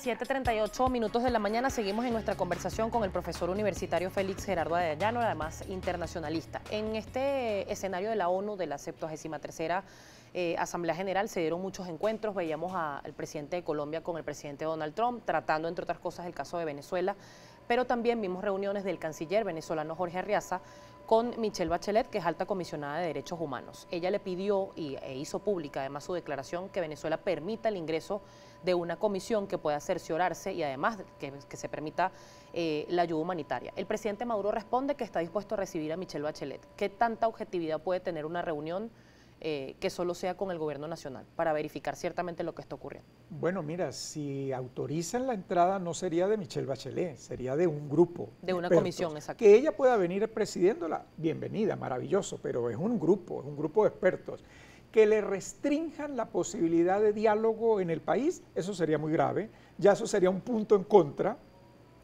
7:38 minutos de la mañana, seguimos en nuestra conversación con el profesor universitario Félix Gerardo Arellano, además internacionalista. En este escenario de la ONU, de la 73ª Asamblea General, se dieron muchos encuentros. Veíamos al presidente de Colombia con el presidente Donald Trump, tratando, entre otras cosas, el caso de Venezuela, pero también vimos reuniones del canciller venezolano Jorge Arriaza con Michelle Bachelet, que es alta comisionada de Derechos Humanos. Ella le pidió e hizo pública además su declaración que Venezuela permita el ingreso de una comisión que pueda cerciorarse y además que se permita la ayuda humanitaria. El presidente Maduro responde que está dispuesto a recibir a Michelle Bachelet. ¿Qué tanta objetividad puede tener una reunión que solo sea con el gobierno nacional para verificar ciertamente lo que está ocurriendo? Bueno, mira, si autorizan la entrada no sería de Michelle Bachelet, sería de un grupo. De una expertos. Comisión, exacto. Que ella pueda venir presidiéndola, bienvenida, maravilloso, pero es un grupo de expertos. Que le restrinjan la posibilidad de diálogo en el país, eso sería muy grave, ya eso sería un punto en contra,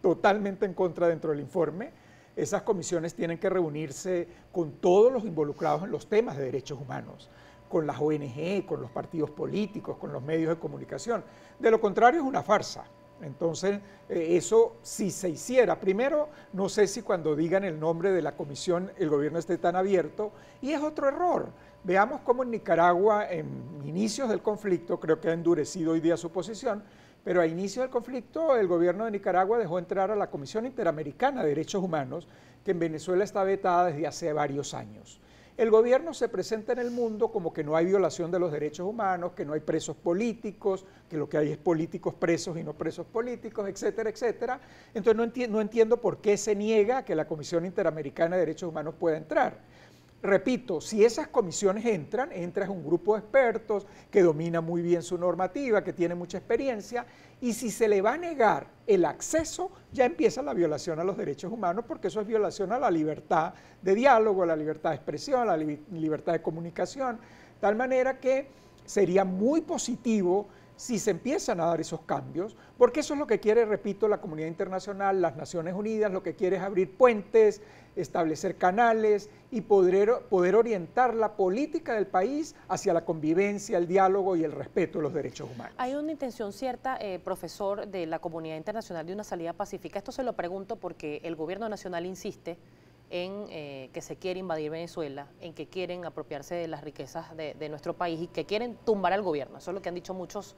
totalmente en contra dentro del informe. Esas comisiones tienen que reunirse con todos los involucrados en los temas de derechos humanos, con las ONG, con los partidos políticos, con los medios de comunicación. De lo contrario es una farsa. Entonces, eso si se hiciera, primero, no sé si cuando digan el nombre de la comisión el gobierno esté tan abierto, y es otro error. Veamos cómo en Nicaragua, en inicios del conflicto, creo que ha endurecido hoy día su posición, pero a inicio del conflicto el gobierno de Nicaragua dejó entrar a la Comisión Interamericana de Derechos Humanos, que en Venezuela está vetada desde hace varios años. El gobierno se presenta en el mundo como que no hay violación de los derechos humanos, que no hay presos políticos, que lo que hay es políticos presos y no presos políticos, etcétera, etcétera. Entonces no entiendo por qué se niega que la Comisión Interamericana de Derechos Humanos pueda entrar. Repito, si esas comisiones entra un grupo de expertos que domina muy bien su normativa, que tiene mucha experiencia, y si se le va a negar el acceso, ya empieza la violación a los derechos humanos, porque eso es violación a la libertad de diálogo, a la libertad de expresión, a la libertad de comunicación, tal manera que sería muy positivo si se empiezan a dar esos cambios, porque eso es lo que quiere, repito, la comunidad internacional, las Naciones Unidas, lo que quiere es abrir puentes, establecer canales y poder orientar la política del país hacia la convivencia, el diálogo y el respeto de los derechos humanos. Hay una intención cierta, profesor, de la comunidad internacional de una salida pacífica. Esto se lo pregunto porque el gobierno nacional insiste en que se quiere invadir Venezuela, en que quieren apropiarse de las riquezas de nuestro país y que quieren tumbar al gobierno. Eso es lo que han dicho muchos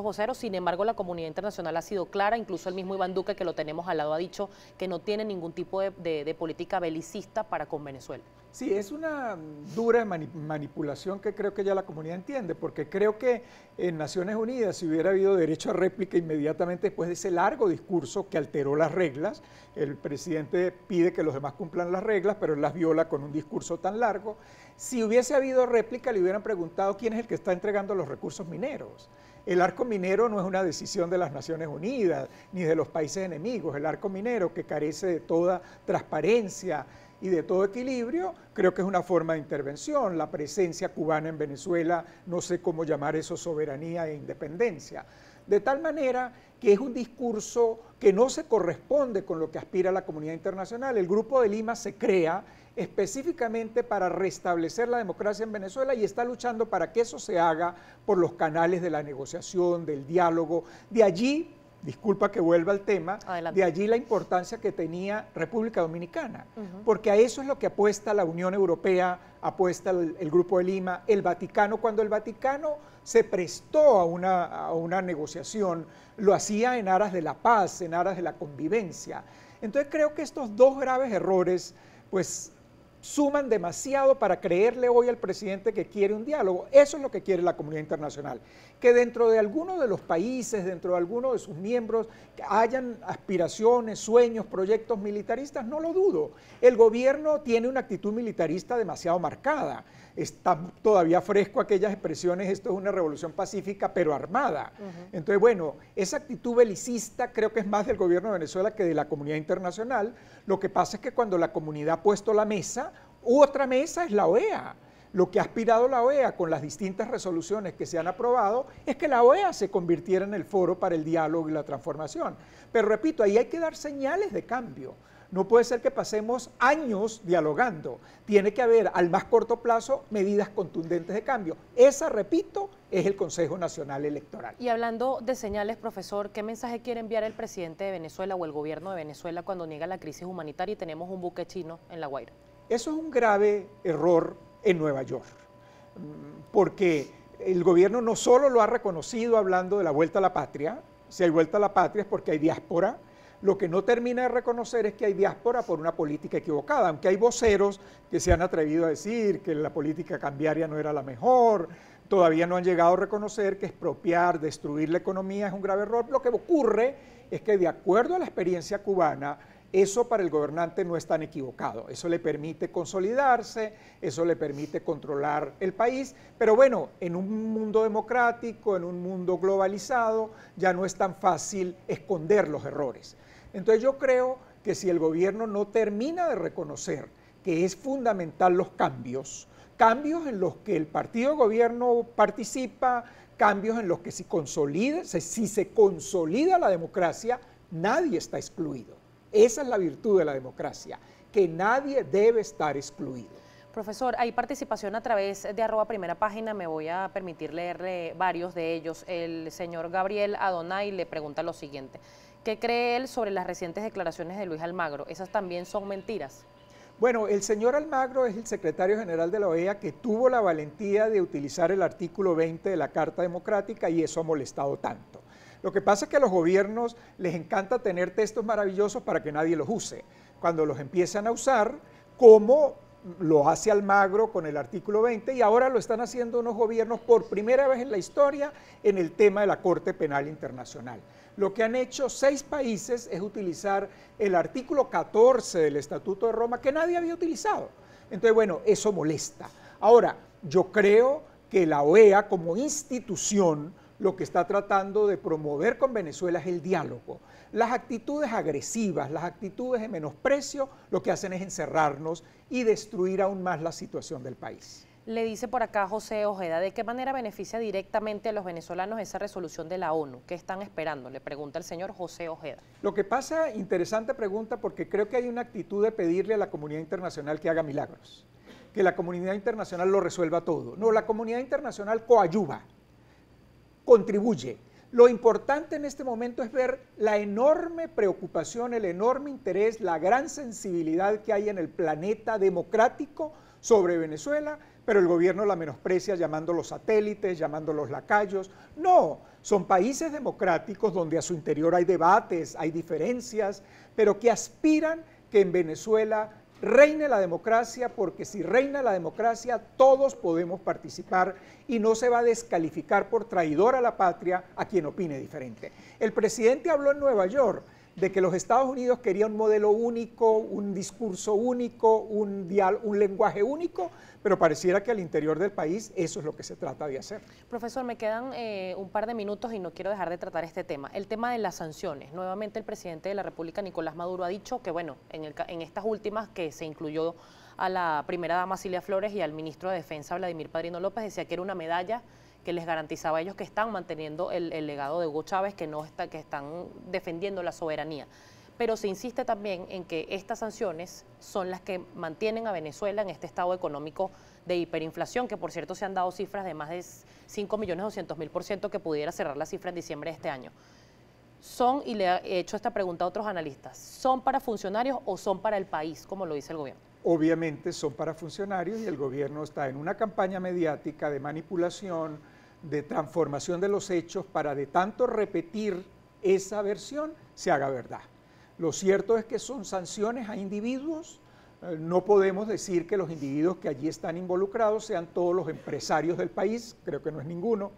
voceros. Sin embargo, la comunidad internacional ha sido clara, incluso el mismo Iván Duque, que lo tenemos al lado, ha dicho que no tiene ningún tipo de política belicista para con Venezuela. Sí, es una dura manipulación que creo que ya la comunidad entiende, porque creo que en Naciones Unidas, si hubiera habido derecho a réplica inmediatamente después de ese largo discurso que alteró las reglas, el presidente pide que los demás cumplan las reglas, pero él las viola con un discurso tan largo. Si hubiese habido réplica, le hubieran preguntado quién es el que está entregando los recursos mineros. El arco minero no es una decisión de las Naciones Unidas, ni de los países enemigos. El arco minero, que carece de toda transparencia y de todo equilibrio, creo que es una forma de intervención. La presencia cubana en Venezuela, no sé cómo llamar eso, soberanía e independencia. De tal manera que es un discurso que no se corresponde con lo que aspira la comunidad internacional. El Grupo de Lima se crea específicamente para restablecer la democracia en Venezuela y está luchando para que eso se haga por los canales de la negociación, del diálogo. De allí, disculpa que vuelva al tema, adelante, de allí la importancia que tenía República Dominicana, porque a eso es lo que apuesta la Unión Europea, apuesta el Grupo de Lima, el Vaticano. Cuando el Vaticano se prestó a una negociación, lo hacía en aras de la paz, en aras de la convivencia. Entonces creo que estos dos graves errores, pues, suman demasiado para creerle hoy al presidente que quiere un diálogo. Eso es lo que quiere la comunidad internacional. Que dentro de alguno de los países, dentro de alguno de sus miembros, hayan aspiraciones, sueños, proyectos militaristas, no lo dudo. El gobierno tiene una actitud militarista demasiado marcada. Está todavía fresco aquellas expresiones, esto es una revolución pacífica, pero armada. Entonces, bueno, esa actitud belicista creo que es más del gobierno de Venezuela que de la comunidad internacional. Lo que pasa es que cuando la comunidad ha puesto la mesa, otra mesa es la OEA. Lo que ha aspirado la OEA con las distintas resoluciones que se han aprobado es que la OEA se convirtiera en el foro para el diálogo y la transformación. Pero repito, ahí hay que dar señales de cambio. No puede ser que pasemos años dialogando. Tiene que haber al más corto plazo medidas contundentes de cambio. Esa, repito, es el Consejo Nacional Electoral. Y hablando de señales, profesor, ¿qué mensaje quiere enviar el presidente de Venezuela o el gobierno de Venezuela cuando niega la crisis humanitaria y tenemos un buque chino en La Guaira? Eso es un grave error en Nueva York, porque el gobierno no solo lo ha reconocido hablando de la vuelta a la patria, si hay vuelta a la patria es porque hay diáspora. Lo que no termina de reconocer es que hay diáspora por una política equivocada, aunque hay voceros que se han atrevido a decir que la política cambiaria no era la mejor, todavía no han llegado a reconocer que expropiar, destruir la economía es un grave error. Lo que ocurre es que de acuerdo a la experiencia cubana, eso para el gobernante no es tan equivocado, eso le permite consolidarse, eso le permite controlar el país, pero bueno, en un mundo democrático, en un mundo globalizado, ya no es tan fácil esconder los errores. Entonces yo creo que si el gobierno no termina de reconocer que es fundamental los cambios en los que el partido de gobierno participa, cambios en los que si se consolida la democracia, nadie está excluido. Esa es la virtud de la democracia, que nadie debe estar excluido. Profesor, hay participación a través de @primerapágina, me voy a permitir leerle varios de ellos. El señor Gabriel Adonai le pregunta lo siguiente: ¿qué cree él sobre las recientes declaraciones de Luis Almagro? ¿Esas también son mentiras? Bueno, el señor Almagro es el secretario general de la OEA que tuvo la valentía de utilizar el artículo 20 de la Carta Democrática y eso ha molestado tanto. Lo que pasa es que a los gobiernos les encanta tener textos maravillosos para que nadie los use. Cuando los empiezan a usar, como lo hace Almagro con el artículo 20, y ahora lo están haciendo unos gobiernos por primera vez en la historia en el tema de la Corte Penal Internacional. Lo que han hecho 6 países es utilizar el artículo 14 del Estatuto de Roma que nadie había utilizado. Entonces, bueno, eso molesta. Ahora, yo creo que la OEA como institución lo que está tratando de promover con Venezuela es el diálogo. Las actitudes agresivas, las actitudes de menosprecio, lo que hacen es encerrarnos y destruir aún más la situación del país. Le dice por acá José Ojeda, ¿de qué manera beneficia directamente a los venezolanos esa resolución de la ONU? ¿Qué están esperando? Le pregunta el señor José Ojeda. Lo que pasa, interesante pregunta, porque creo que hay una actitud de pedirle a la comunidad internacional que haga milagros, que la comunidad internacional lo resuelva todo. No, la comunidad internacional coadyuva, contribuye. Lo importante en este momento es ver la enorme preocupación, el enorme interés, la gran sensibilidad que hay en el planeta democrático sobre Venezuela, pero el gobierno la menosprecia llamándolos satélites, llamándolos lacayos. No, son países democráticos donde a su interior hay debates, hay diferencias, pero que aspiran que en Venezuela reine la democracia, porque si reina la democracia todos podemos participar y no se va a descalificar por traidor a la patria a quien opine diferente. El presidente habló en Nueva York de que los Estados Unidos querían un modelo único, un discurso único, un lenguaje único, pero pareciera que al interior del país eso es lo que se trata de hacer. Profesor, me quedan un par de minutos y no quiero dejar de tratar este tema. El tema de las sanciones. Nuevamente el presidente de la República, Nicolás Maduro, ha dicho que, bueno, en estas últimas que se incluyó a la primera dama Cilia Flores y al ministro de Defensa, Vladimir Padrino López, decía que era una medalla que les garantizaba a ellos que están manteniendo el legado de Hugo Chávez, que están defendiendo la soberanía. Pero se insiste también en que estas sanciones son las que mantienen a Venezuela en este estado económico de hiperinflación, que por cierto se han dado cifras de más de 5.200.000%, que pudiera cerrar la cifra en diciembre de este año. Y le he hecho esta pregunta a otros analistas, ¿son para funcionarios o son para el país, como lo dice el gobierno? Obviamente son para funcionarios y el gobierno está en una campaña mediática de manipulación, de transformación de los hechos para de tanto repetir esa versión se haga verdad. Lo cierto es que son sanciones a individuos, no podemos decir que los individuos que allí están involucrados sean todos los empresarios del país, creo que no es ninguno,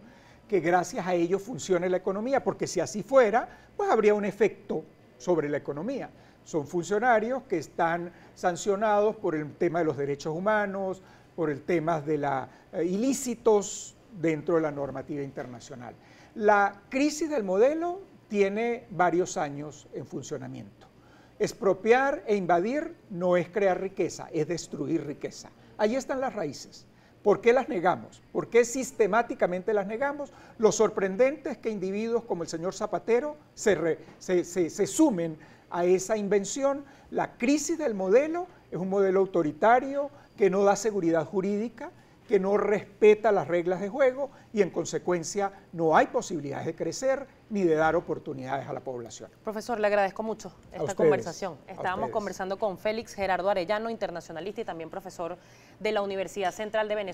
que gracias a ellos funcione la economía, porque si así fuera, pues habría un efecto sobre la economía. Son funcionarios que están sancionados por el tema de los derechos humanos, por el tema de ilícitos dentro de la normativa internacional. La crisis del modelo tiene varios años en funcionamiento. Expropiar e invadir no es crear riqueza, es destruir riqueza. Ahí están las raíces. ¿Por qué las negamos? ¿Por qué sistemáticamente las negamos? Lo sorprendente es que individuos como el señor Zapatero se sumen a esa invención. La crisis del modelo es un modelo autoritario que no da seguridad jurídica, que no respeta las reglas de juego y en consecuencia no hay posibilidades de crecer ni de dar oportunidades a la población. Profesor, le agradezco mucho esta conversación. Estábamos conversando con Félix Gerardo Arellano, internacionalista y también profesor de la Universidad Central de Venezuela.